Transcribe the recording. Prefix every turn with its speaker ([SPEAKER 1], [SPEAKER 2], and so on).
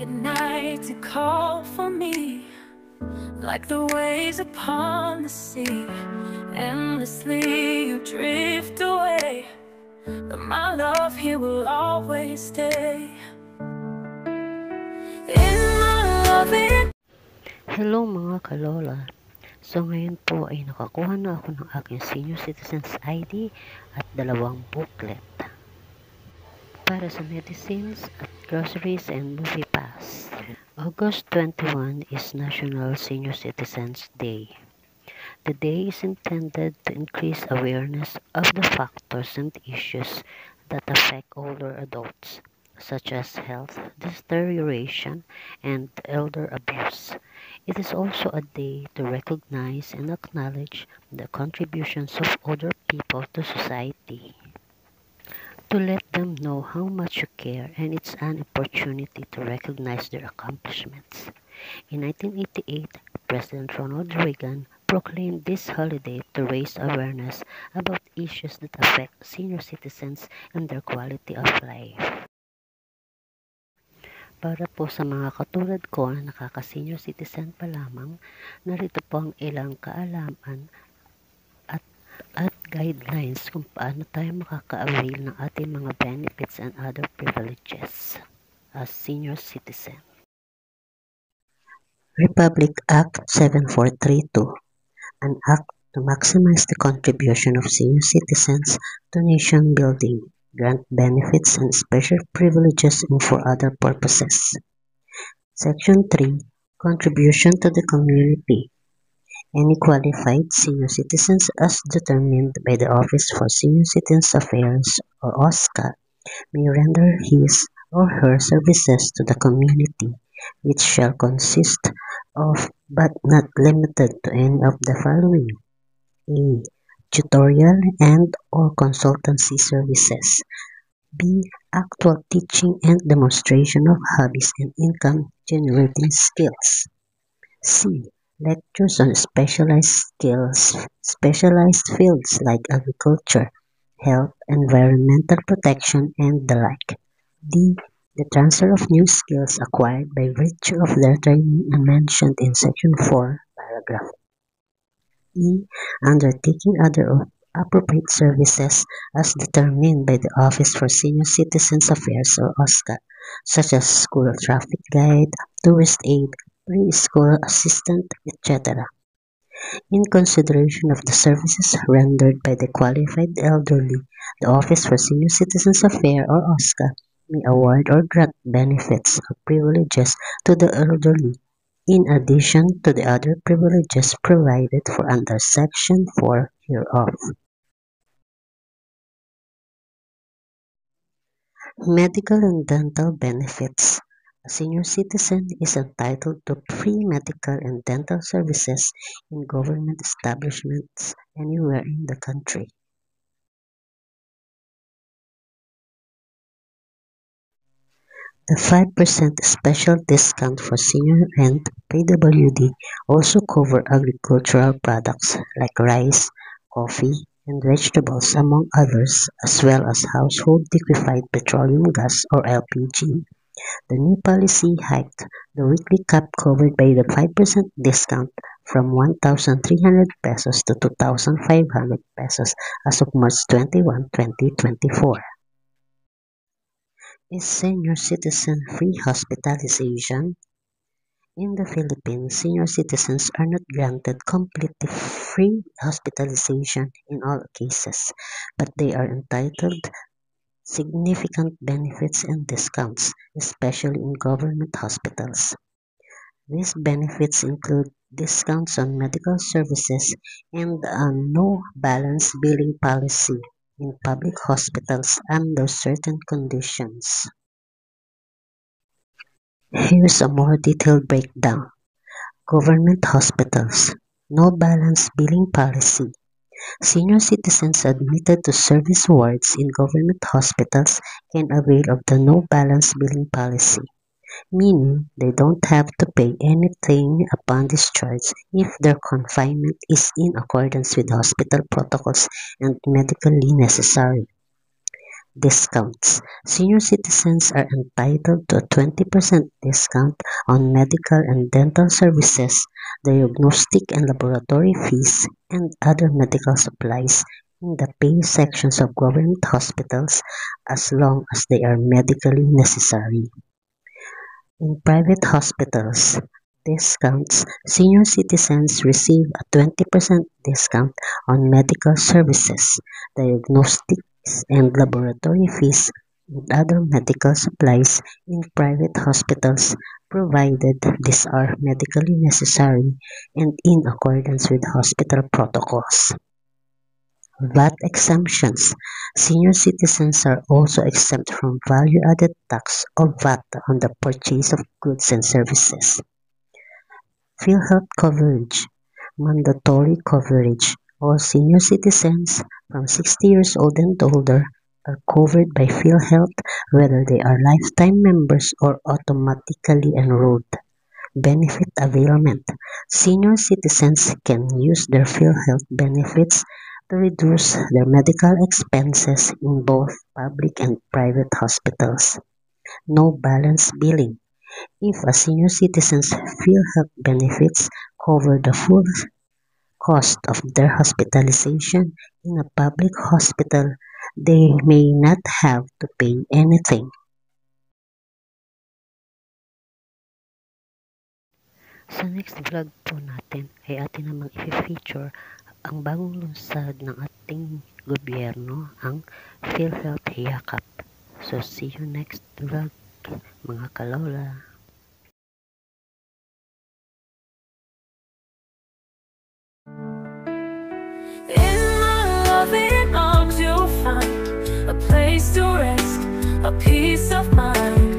[SPEAKER 1] at night to call for me, like the waves upon the sea. Endlessly you drift away, but my love here will always stay. In my loving.
[SPEAKER 2] Hello mga kalola. So ngayon po ay nakakuha na ako ng aking Senior Citizens ID at 2 booklet para sa medicines at groceries and movie pass. August 21 is National Senior Citizens Day. The day is intended to increase awareness of the factors and issues that affect older adults, such as health deterioration and elder abuse. It is also a day to recognize and acknowledge the contributions of older people to society, to let them know how much you care, and it's an opportunity to recognize their accomplishments. In 1988, President Ronald Reagan proclaimed this holiday to raise awareness about issues that affect senior citizens and their quality of life. Para po sa mga katulad ko na nakaka-senior citizen pa lamang, narito po ang ilang kaalaman at guidelines kung paano tayo makaka-avail ng ating mga benefits and other privileges as senior citizen. Republic Act 7432, an act to maximize the contribution of senior citizens to nation building, grant benefits and special privileges and for other purposes. Section 3, Contribution to the community. Any qualified senior citizens as determined by the Office for Senior Citizens Affairs or OSCA may render his or her services to the community, which shall consist of but not limited to any of the following: A. Tutorial and or consultancy services. B. Actual teaching and demonstration of hobbies and income-generating skills. C. Lectures on specialized fields like agriculture, health, environmental protection, and the like. D. The transfer of new skills acquired by virtue of their training mentioned in Section 4, Paragraph E. Undertaking other appropriate services as determined by the Office for Senior Citizens Affairs or OSCA, such as school traffic guide, tourist aid, preschool assistant, etc. In consideration of the services rendered by the qualified elderly, the Office for Senior Citizens Affairs or OSCA may award or grant benefits or privileges to the elderly, in addition to the other privileges provided for under Section 4 hereof. Medical and dental benefits. A senior citizen is entitled to free medical and dental services in government establishments anywhere in the country. The 5% special discount for senior and PWD also cover agricultural products like rice, coffee, and vegetables among others, as well as household liquefied petroleum gas or LPG. The new policy hiked the weekly cap covered by the 5% discount from 1,300 pesos to 2,500 pesos as of March 21, 2024. Is senior citizen free hospitalization? In the Philippines, senior citizens are not granted completely free hospitalization in all cases, but they are entitled significant benefits and discounts, especially in government hospitals. These benefits include discounts on medical services and a no-balance billing policy in public hospitals under certain conditions. Here's a more detailed breakdown. Government hospitals, no balance billing policy. Senior citizens admitted to service wards in government hospitals can avail of the no balance billing policy, meaning they don't have to pay anything upon discharge if their confinement is in accordance with hospital protocols and medically necessary. discounts. Senior citizens are entitled to a 20% discount on medical and dental services, diagnostic and laboratory fees, and other medical supplies in the pay sections of government hospitals as long as they are medically necessary. In private hospitals discounts, senior citizens receive a 20% discount on medical services, diagnostics and laboratory fees, and other medical supplies in private hospitals, provided these are medically necessary and in accordance with hospital protocols. VAT exemptions. Senior citizens are also exempt from value-added tax or VAT on the purchase of goods and services. PhilHealth coverage. Mandatory coverage. All senior citizens from 60 years old and older are covered by PhilHealth whether they are lifetime members or automatically enrolled. Benefit availment. Senior citizens can use their PhilHealth benefits to reduce their medical expenses in both public and private hospitals. No balance billing. If a senior citizen's PhilHealth benefits cover the full cost of their hospitalization in a public hospital, they may not have to pay anything. Sa next vlog po natin ay atin namang i-feature ang bagong lunsad ng ating gobyerno, ang PhilHealth Yakap. So see you next vlog, mga kalola.
[SPEAKER 1] In my loving arms you'll find a place to rest, a peace of mind.